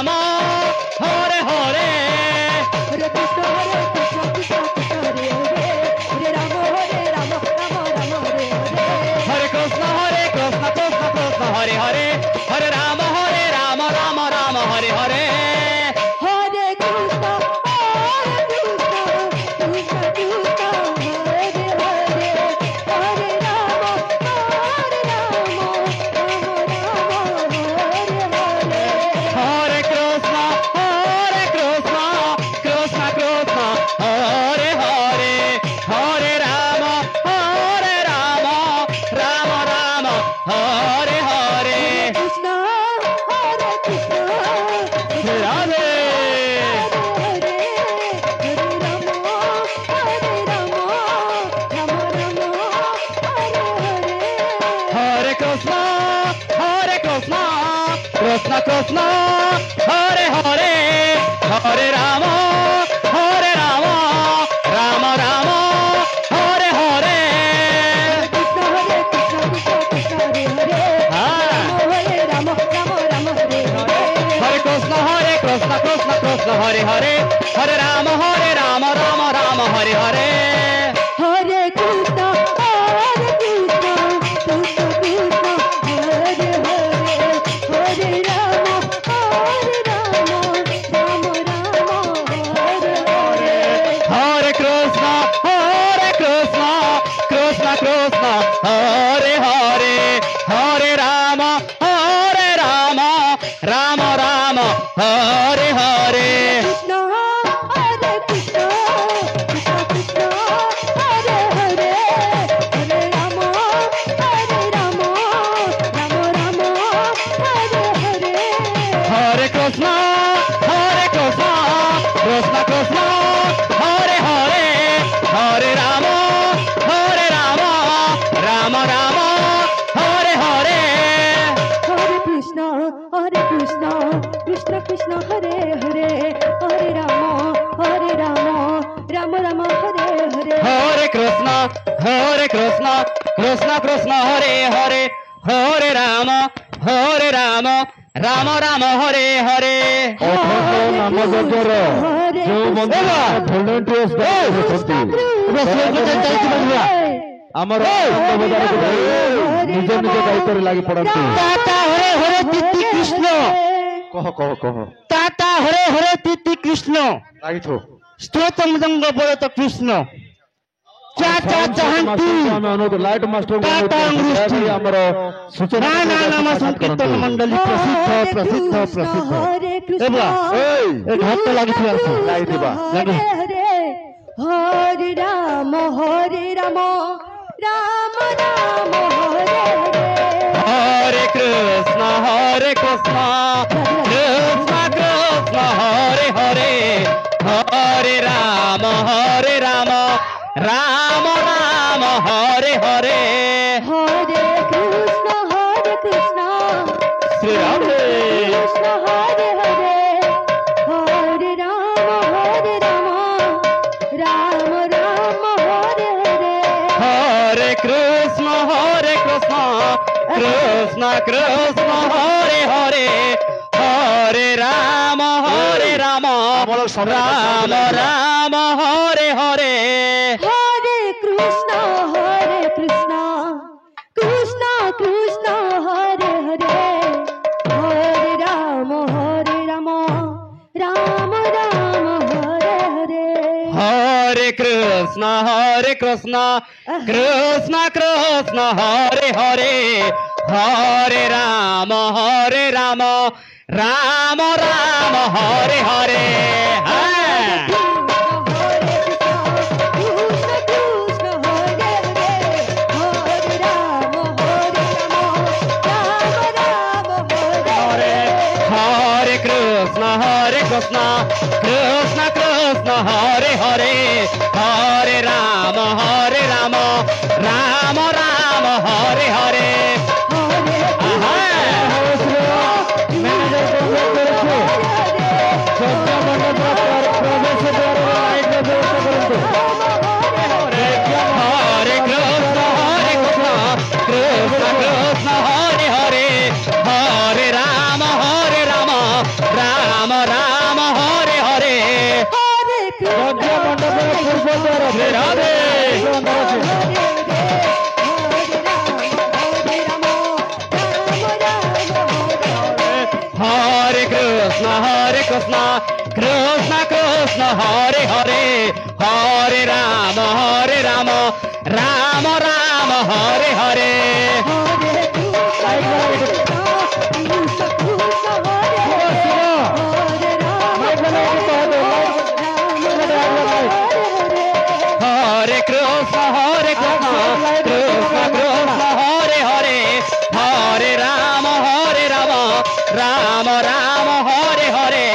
রাম হরে হরে হরে কৃষ্ণ কৃষ্ণ কৃষ্ণ হরে হরে হরে রাম রাম রাম হরে হরে হরে কৃষ্ণ কৃষ্ণ কৃষ্ণ হরে হরে হরে রাম রাম রাম হরে হরে হরে কৃষ্ণ কৃষ্ণ কৃষ্ণ হরে হরে হরে রাম রাম হরে হরে হরে কৃষ্ণ কৃষ্ণ কৃষ্ণ হরে হরে হরে রাম রাম রাম হরে হরে কৃষ্ণ হরে কৃষ্ণ রাধে হরে হরে রাম রাম হরে হরে কৃষ্ণ কৃষ্ণ কৃষ্ণ হরে হরে হরে রাম রাম রাম হরে হরে কৃষ্ণ হরে কৃষ্ণ কৃষ্ণ কৃষ্ণ হরে হরে হ্যাঁ। হরে রাম রাম হরে হরে হরে কৃষ্ণ কৃষ্ণ কৃষ্ণ হরে হরে হরে রাম রাম হরে হরে হরে কৃষ্ণ কৃষ্ণ কৃষ্ণ হরে হরে হরে রাম রাম হরে হরে হরে কৃষ্ণ কৃষ্ণ কৃষ্ণ হরে হরে হরে রাম রাম রাম হরে হরে কৃষ্ণ হরে কৃষ্ণ কৃষ্ণ কৃষ্ণ হরে হরে হরে রাম রাম রাম হরে হরে হরে কৃষ্ণ কৃষ্ণ কৃষ্ণ হরে হরে হরে রাম রাম রাম হরে হরে হরে কৃষ্ণ কৃষ্ণ কৃষ্ণ হরে হরে হরে রাম রাম রাম হরে হরে হরে কৃষ্ণ কৃষ্ণ কৃষ্ণ হরে হরে হরে রাম রাম রাম হরে হরে ନାମଯଜ୍ଞର ଯୋଉ ମନ୍ଦିର ଭଲେଣ୍ଟିୟର୍ସ ଆମର ବଜାରକୁ ନିଜ ନିଜ ଦାୟିତ୍ୱରେ ଲାଗି ପଡନ୍ତି। ତାତା ହରେ ହରେ ତିତି କୃଷ୍ଣ କହ କହ କହ ତାତା ହରେ ହରେ ତିତି କୃଷ୍ଣ ଲାଗିଛୁ ସ୍ତୋତମୃଦଙ୍ଗ ବଳତ କୃଷ୍ଣ ଚା ଚା ଚାହାନ୍ତି ଆମେ ଅନୁରୋଧ ଲାଇଟ୍ ମାଷ୍ଟର ଆମର ସୂଚନା ନା ନାମ ସଂକୀର୍ତ୍ତନ ମଣ୍ଡଳୀ ପ୍ରସିଦ୍ଧ ପ୍ରସିଦ୍ଧ ପ୍ରସିଦ୍ଧ ହରେ କୃଷ୍ଣ ଏବୁଆ ଏ ଘଟ ଲାଗିଥିବା ଲାଗିଥିବା ହରେ ହରେ ହରେ ରାମ ରାମ ରାମ ହରେ ହରେ হরে কৃষ্ণ কৃষ্ণ কৃষ্ণ হরে হরে হরে রাম রাম রাম হরে হরে হরে কৃষ্ণ শ্রী রাম কৃষ্ণ হরে হরে হরে রাম রাম রাম হরে হরে হরে কৃষ্ণ কৃষ্ণ কৃষ্ণ কৃষ্ণ হরে হরে হরে রাম রাম রাম হরে হরে হরে কৃষ্ণ কৃষ্ণ কৃষ্ণ হরে হরে হরে রাম রাম রাম হরে হরে হরে কৃষ্ণ কৃষ্ণ কৃষ্ণ কৃষ্ণ হরে হরে হরে রাম রাম রাম হরে হরে হ্যাঁ হরে Krishna Krishna Hare Hare Hare Ram Ram Hare Hare Hare Krishna Krishna Krishna Hare Hare Hare Ram Ram Ram Hare Hare Hare Krishna Krishna Krishna Hare Hare Hare Ram Ram Hare Krishna, Krishna Krishna, Hare Hare, Hare Rama, Rama Rama, Hare Hare. Hare Krishna, Krishna Krishna, Hare Hare, Hare Rama, Rama Rama, Hare Hare.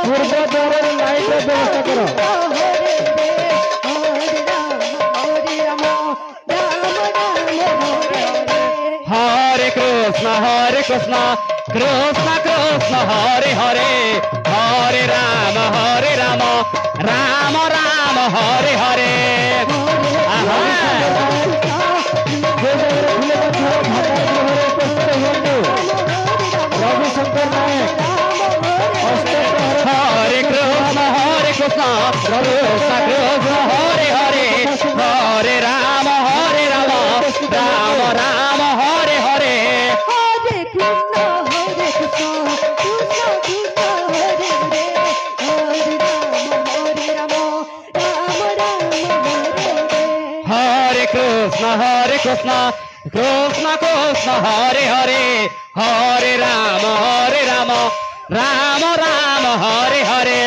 পূর্ব দ্বারের লাইটের ব্যবস্থা করো। Hare Krishna, Krishna Krishna, Hare Hare, Hare Rama, Rama Rama, Hare Hare. Aha. যে জায়গায় খুলে বন্ধ ভাটার গ্রহণে উপস্থিত হন রবিশঙ্কর নায়ক অষ্টপ্রহর Hare Krishna, Krishna Krishna, Hare Hare, Hare Rama, Rama Rama, Hare Hare. Hare Krishna, Krishna Krishna, Hare Hare, Hare Rama, Rama Rama, Hare Hare.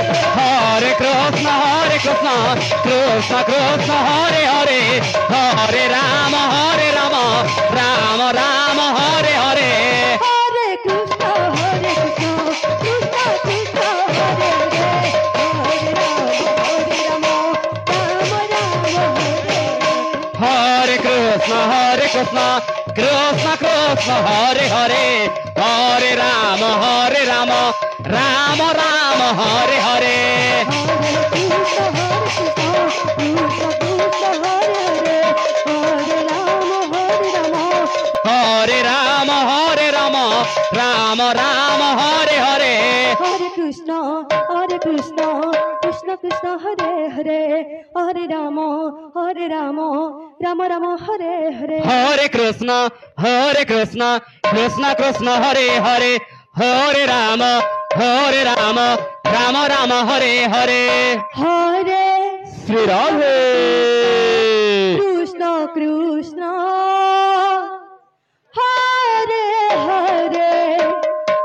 Hare Krishna, Krishna Krishna, Hare Hare, Hare Rama, Rama Rama, Hare Hare. Hare Krishna, Krishna Krishna, Hare Hare, Hare Rama, Rama Rama, Hare Hare. Hare Rama, Rama Rama, Hare Hare. Hare Krishna, Krishna Krishna, Hare Hare, Hare Rama, Rama Rama, Hare Hare. Hare Krishna, Krishna Krishna, Hare Hare, Hare Rama, Rama Rama, Hare Hare. Hare Sri Radhe. Krishna Krishna, Hare Hare,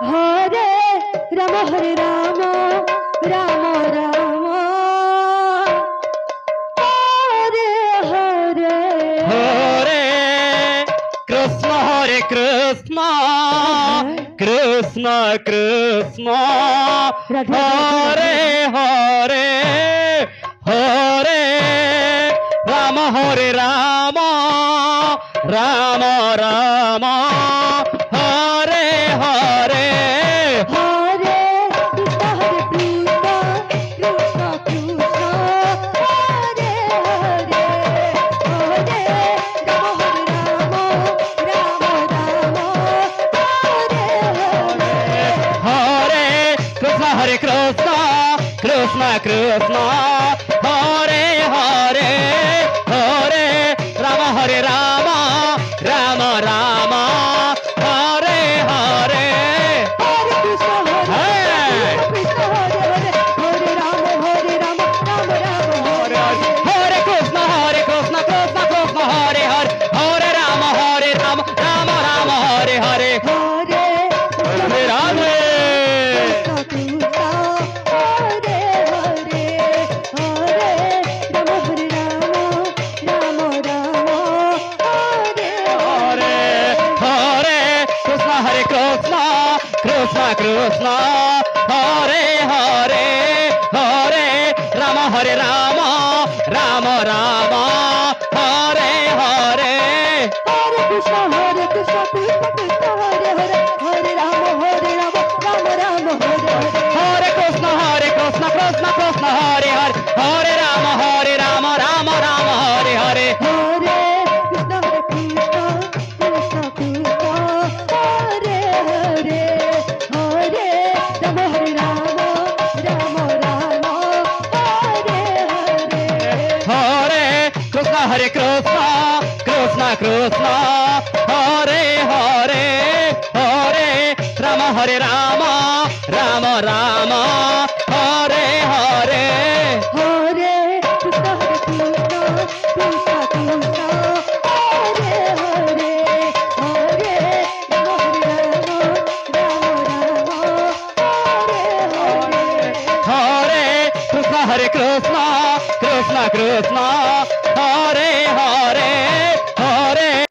Hare Rama, Rama Rama, Hare Hare. Hare Krishna, Krishna Krishna, Hare Hare, Hare Rama, Rama Rama, Hare Hare. Hare Krishna, Krishna Krishna, Hare Hare, Hare Rama, Rama Rama, Hare Hare. Hare Krishna, Krishna Krishna, Hare Hare, Hare Rama, Rama Rama, Hare Hare. Hare Krishna, Krishna Hare Hare, Hare Rama, Rama Rama, Hare Hare. Hare Krishna, Krishna Krishna, Hare Hare, Hare Rama, Rama Rama, Hare Hare. Hare Hare Radhe. Krishna, Hare Hare, Hare Rama, Rama Rama, Hare Hare. Hare Krishna, Krishna Krishna, Hare Hare, Hare Rama, Rama Rama, Hare Hare. Hare Krishna, Krishna Krishna, Hare Hare, Hare Rama, Rama Rama, Hare Hare. Hare Krishna, Krishna Krishna, Hare Hare, Hare Rama, Rama Rama, Hare Hare. Hare Krishna, Krishna Krishna, Hare Hare, Hare Rama, Rama Rama, Hare Hare Krishna, Krishna Krishna, Hare Hare, Hare Rama, Hare Rama, Rama Rama, Hare Hare. Hare Krishna, Krishna Krishna, Hare Hare, Hare Rama, Rama Rama, Hare Hare. Hare Krishna, Krishna Krishna, Hare Hare.